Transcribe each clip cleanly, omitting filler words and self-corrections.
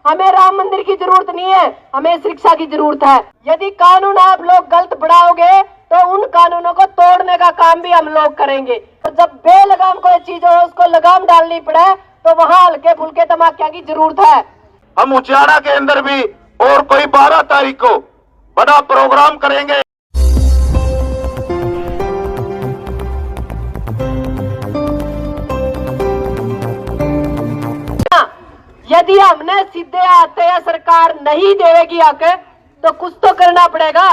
हमें राम मंदिर की जरूरत नहीं है, हमें शिक्षा की जरूरत है। यदि कानून आप लोग गलत बढ़ाओगे तो उन कानूनों को तोड़ने का काम भी हम लोग करेंगे। तो जब बेलगाम कोई चीज हो उसको लगाम डालनी पड़े तो वहाँ हल्के फुल्के धमाके की जरूरत है। हम उचाड़ा के अंदर भी और कोई 12 तारीख को बड़ा प्रोग्राम करेंगे। यदि हमने सीधे आते या सरकार नहीं देगी आके तो कुछ तो करना पड़ेगा।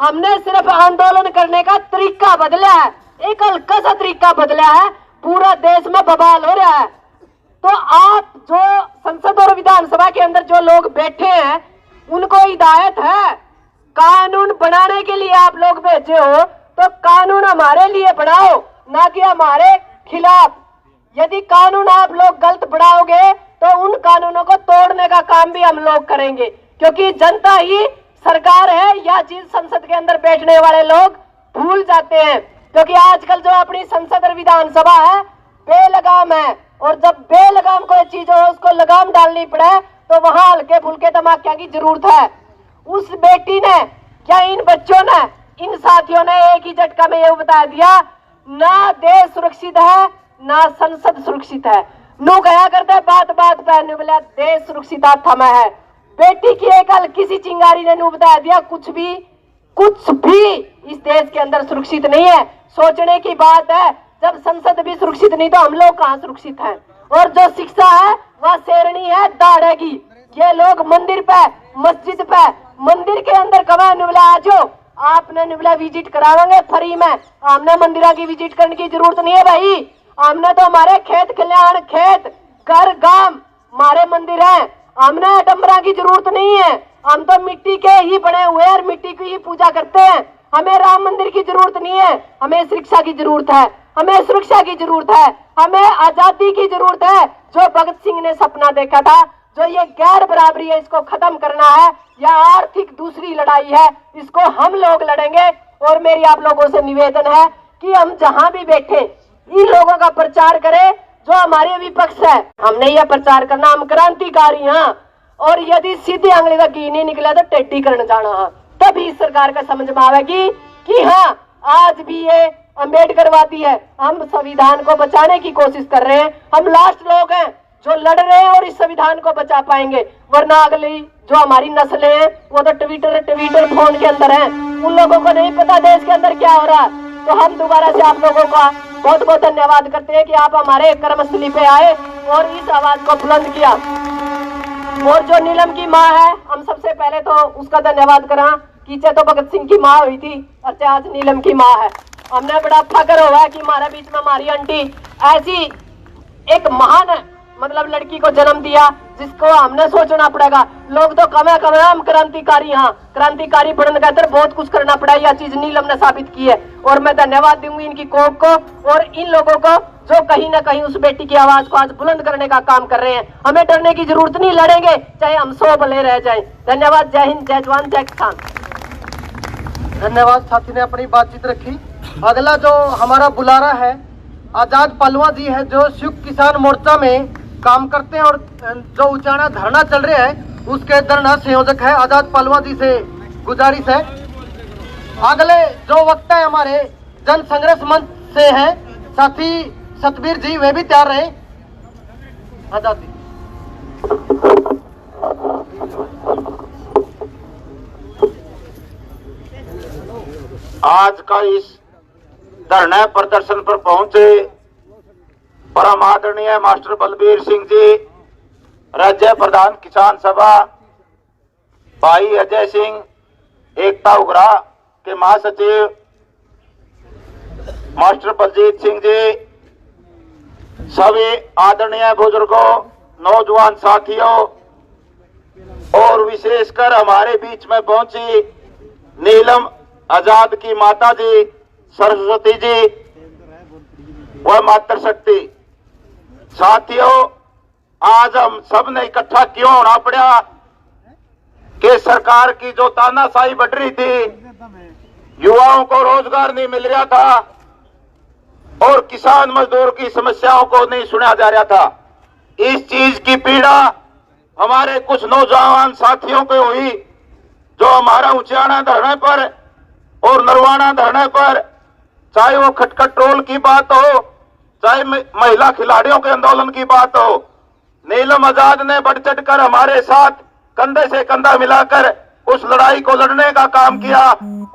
हमने सिर्फ आंदोलन करने का तरीका बदला है, एक हल्का सा तरीका बदला है, पूरा देश में बवाल हो रहा है। तो आप जो संसद और विधानसभा के अंदर जो लोग बैठे हैं उनको हिदायत है, कानून बनाने के लिए आप लोग भेजे हो तो कानून हमारे लिए बनाओ, ना कि हमारे खिलाफ। यदि कानून आप लोग गलत बढ़ाओगे तो उन कानूनों को तोड़ने का काम भी हम लोग करेंगे, क्योंकि जनता ही सरकार है। यह चीज संसद के अंदर बैठने वाले लोग भूल जाते हैं, क्योंकि आजकल जो अपनी संसद और विधानसभा है बेलगाम है, और जब बेलगाम कोई चीज हो उसको लगाम डालनी पड़े तो वहाँ हल्के फुल्के धमाके की जरूरत है। उस बेटी ने क्या इन बच्चों ने, इन साथियों ने एक ही झटका में ये बता दिया, ना देश सुरक्षित है ना संसद सुरक्षित है। नू गया करते बात बात पे बोला देश सुरक्षित हाथ में है। बेटी की एक हल्की सी चिंगारी ने नू बता दिया कुछ भी इस देश के अंदर सुरक्षित नहीं है। सोचने की बात है, जब संसद भी सुरक्षित नहीं तो हम लोग कहाँ सुरक्षित हैं। और जो शिक्षा है वह शेरनी है दाढ़ेगी। ये लोग मंदिर पे, मस्जिद पे, मंदिर के अंदर कमा निबला आजो आपने निबला विजिट करावांगे फ्री में। हमने मंदिरा की विजिट करने की जरूरत नहीं है भाई। हमने तो हमारे खेत खलियान, खेत घर गांव हमारे मंदिर हैं, हमने आडम्बरा की जरूरत नहीं है। हम तो मिट्टी के ही बने हुए और मिट्टी की ही पूजा करते हैं। हमें राम मंदिर की जरूरत नहीं है, हमें शिक्षा की जरूरत है, हमें सुरक्षा की जरूरत है, हमें आजादी की जरूरत है। जो भगत सिंह ने सपना देखा था, जो ये गैर बराबरी है इसको खत्म करना है, या आर्थिक दूसरी लड़ाई है, इसको हम लोग लड़ेंगे। और मेरी आप लोगों से निवेदन है कि हम जहां भी बैठे इन लोगों का प्रचार करें जो हमारे विपक्ष है। हमने यह प्रचार करना, हम क्रांतिकारी हैं, और यदि सीधी आंगली का घी नहीं निकला तो टेढ़ी करने जाना है। तभी इस सरकार का समझ में आवेगी कि हाँ आज भी ये अम्बेडकरवादी है। हम संविधान को बचाने की कोशिश कर रहे हैं, हम लास्ट लोग हैं जो लड़ रहे हैं और इस संविधान को बचा पाएंगे। वरना अगली जो हमारी नस्लें हैं वो तो ट्विटर फोन के अंदर हैं, उन लोगों को नहीं पता देश के अंदर क्या हो रहा है। तो हम दोबारा से आप लोगों का बहुत बहुत धन्यवाद करते हैं कि आप हमारे कर्मस्थली पे आए और इस आवाज को बुलंद किया। और जो नीलम की माँ है, हम सबसे पहले तो उसका धन्यवाद करा कि चाहे तो भगत सिंह की माँ हुई थी और चाहे आज नीलम की माँ है। हमने बड़ा फख्र हुआ है कि हमारे बीच में हमारी आंटी ऐसी एक महान मतलब लड़की को जन्म दिया जिसको हमने सोचना पड़ेगा। लोग तो कम है हम क्रांतिकारी, हाँ क्रांतिकारी बनने का अंदर बहुत कुछ करना पड़ा। यह चीज नीलम ने साबित की है और मैं धन्यवाद दूंगी इनकी कोक को और इन लोगों को जो कहीं ना कहीं उस बेटी की आवाज को आज बुलंद करने का काम कर रहे हैं। हमें डरने की जरूरत नहीं, लड़ेंगे चाहे हम 100 भले रह जाए। धन्यवाद। जय हिंद, जय जवान, जय किसान। धन्यवाद। साथी ने अपनी बातचीत रखी। अगला जो हमारा बुलारा है आजाद पालवा जी है, जो संयुक्त किसान मोर्चा में काम करते हैं और जो उचाड़ा धरना चल रहा है उसके धरना संयोजक है। आजाद पालवा जी से गुजारिश है। अगले जो वक्ता है हमारे जन संघर्ष मंच से हैं साथी सतबीर जी, वे भी तैयार रहे। आजाद जी। आज का इस धरना प्रदर्शन पर पहुंचे परम आदरणीय मास्टर बलबीर सिंह जी, राज्य प्रधान किसान सभा, भाई अजय सिंह, एकता उग्रा के महासचिव मास्टर बलजीत सिंह जी, सभी आदरणीय बुजुर्गों, नौजवान साथियों और विशेषकर हमारे बीच में पहुंची नीलम आजाद की माता जी सरस्वती जी व मातृशक्ति साथियों, आज हम सब ने इकट्ठा क्यों होना पड़ा कि सरकार की जो तानाशाही बढ़ रही थी, युवाओं को रोजगार नहीं मिल रहा था और किसान मजदूर की समस्याओं को नहीं सुना जा रहा था। इस चीज की पीड़ा हमारे कुछ नौजवान साथियों को हुई, जो हमारा उचाना धरने पर और नरवाना धरने पर, चाहे वो खटखट ट्रोल की बात हो, चाहे महिला खिलाड़ियों के आंदोलन की बात हो, नीलम आजाद ने बढ़ चढ़कर हमारे साथ कंधे से कंधा मिलाकर उस लड़ाई को लड़ने का काम किया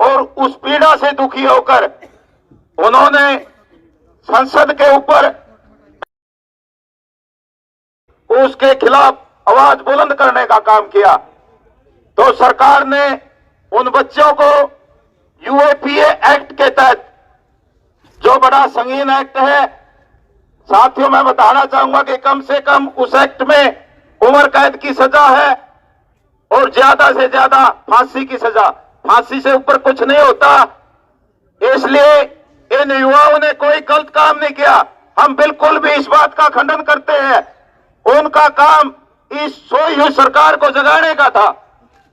और उस पीड़ा से दुखी होकर उन्होंने संसद के ऊपर उसके खिलाफ आवाज बुलंद करने का काम किया। तो सरकार ने उन बच्चों को यूएपीए एक्ट के तहत, जो बड़ा संगीन एक्ट है साथियों, मैं बताना चाहूंगा कि कम से कम उस एक्ट में उम्र कैद की सजा है और ज्यादा से ज्यादा फांसी की सजा। फांसी से ऊपर कुछ नहीं होता। इसलिए इन युवाओं ने कोई गलत काम नहीं किया। हम बिल्कुल भी इस बात का खंडन करते हैं। उनका काम इस सोई हुई सरकार को जगाने का था,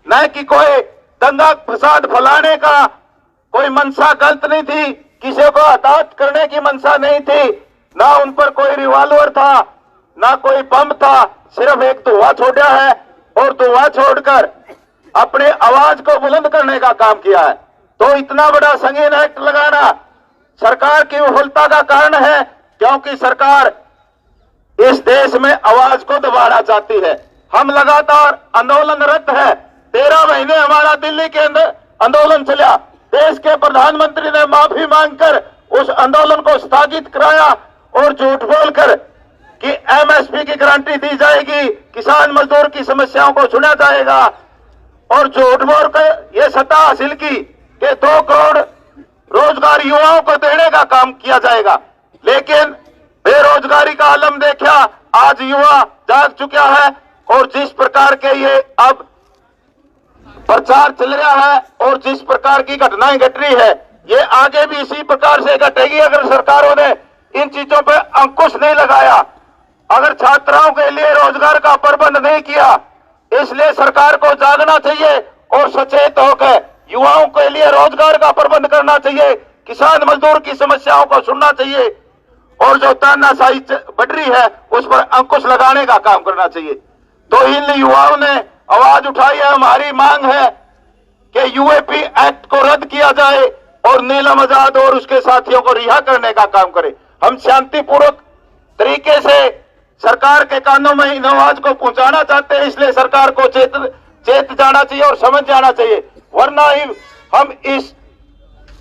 न कि कोई दंगा फसाद फैलाने का। कोई मंशा गलत नहीं थी, किसी को हताहत करने की मंशा नहीं थी, ना उन पर कोई रिवॉल्वर था, ना कोई बम था। सिर्फ एक धुआं छोड़ा है और धुआं छोड़कर अपने आवाज को बुलंद करने का काम किया है। तो इतना बड़ा संगीन एक्ट लगाना सरकार की विफलता का कारण है, क्योंकि सरकार इस देश में आवाज को दबाना चाहती है। हम लगातार आंदोलनरत है। 13 महीने हमारा दिल्ली के अंदर आंदोलन चला। देश के प्रधानमंत्री ने माफी मांगकर उस आंदोलन को स्थगित कराया और झूठ बोलकर कि एमएसपी की गारंटी दी जाएगी, किसान मजदूर की समस्याओं को सुना जाएगा, और झूठ बोलकर यह सत्ता हासिल की कि 2 करोड़ रोजगार युवाओं को देने का काम किया जाएगा। लेकिन बेरोजगारी का आलम देखा, आज युवा जाग चुका है और जिस प्रकार के ये अब प्रचार चल रहा है और जिस प्रकार की घटनाएं घट रही है, ये आगे भी इसी प्रकार से घटेगी अगर सरकारों ने इन चीजों पर अंकुश नहीं लगाया, अगर छात्राओं के लिए रोजगार का प्रबंध नहीं किया। इसलिए सरकार को जागना चाहिए और सचेत होकर युवाओं के लिए रोजगार का प्रबंध करना चाहिए, किसान मजदूर की समस्याओं को सुनना चाहिए और जो तानाशाही बढ़ रही है उस पर अंकुश लगाने का काम करना चाहिए। तो इन युवाओं ने आवाज उठाई है। हमारी मांग है कि यूएपी एक्ट को रद्द किया जाए और नीलम आजाद और उसके साथियों को रिहा करने का काम करें। हम शांतिपूर्वक तरीके से सरकार के कानों में इन आवाज को पहुंचाना चाहते हैं। इसलिए सरकार को चेत जाना चाहिए और समझ जाना चाहिए, वरना ही हम इस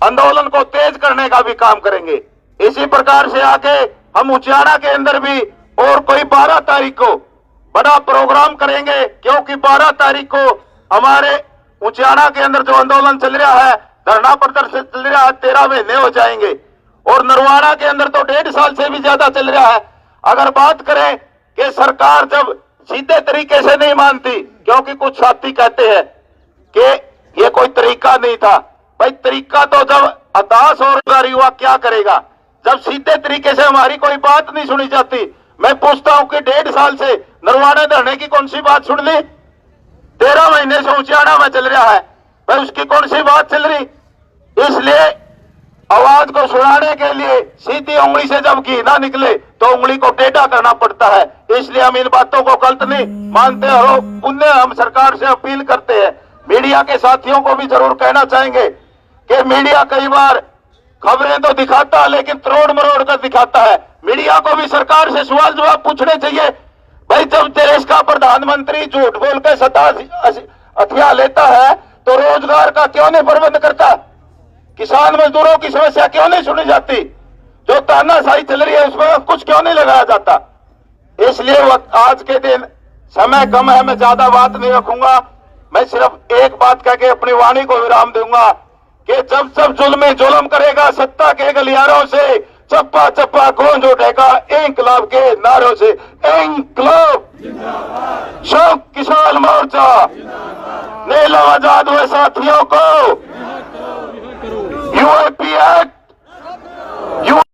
आंदोलन को तेज करने का भी काम करेंगे। इसी प्रकार से आके हम उचाना के अंदर भी और कोई 12 तारीख को बड़ा प्रोग्राम करेंगे, क्योंकि 12 तारीख को हमारे उचाना के अंदर जो आंदोलन चल रहा है, धरना प्रदर्शन चल रहा है, 13 महीने हो जाएंगे और नरवाना के अंदर तो 1.5 साल से भी ज्यादा चल रहा है। अगर बात करें कि सरकार जब सीधे तरीके से नहीं मानती, क्योंकि कुछ साथी कहते हैं कि ये कोई तरीका नहीं था। भाई तरीका तो जब हताश और युवा क्या करेगा, जब सीधे तरीके से हमारी कोई बात नहीं सुनी जाती। मैं पूछता हूं कि 1.5 साल से नरवाना धरने की कौन सी बात सुन ली? 13 महीने से उचाना में चल रहा है, भाई उसकी कौन सी बात चल रही? इसलिए आवाज को सुनाने के लिए सीधी उंगली से जब घी ना निकले तो उंगली को टेढ़ा करना पड़ता है। इसलिए हम इन बातों को गलत नहीं मानते और उन्हें हम सरकार से अपील करते हैं। मीडिया के साथियों को भी जरूर कहना चाहेंगे कि मीडिया कई बार खबरें तो दिखाता है लेकिन तरोड़ मरोड़ कर दिखाता है। मीडिया को भी सरकार से सवाल जवाब पूछने चाहिए। भाई जब देश का प्रधानमंत्री झूठ बोलकर सत्ता हथियार लेता है तो रोजगार का क्यों नहीं प्रबंध करता? किसान मजदूरों की समस्या क्यों नहीं सुनी जाती? जो तानाशाही चल रही है उसमें कुछ क्यों नहीं लगाया जाता? इसलिए आज के दिन समय कम है, मैं ज्यादा बात नहीं रखूंगा। मैं सिर्फ एक बात कह के अपनी वाणी को विराम दूंगा कि जब जब जुल्म जुल्म करेगा सत्ता के गलियारों से, चप्पा चप्पा गूंज उठेगा इंकलाब के नारों से। इंकलाब शौक किसान मोर्चा नीलम आजाद हुए साथियों को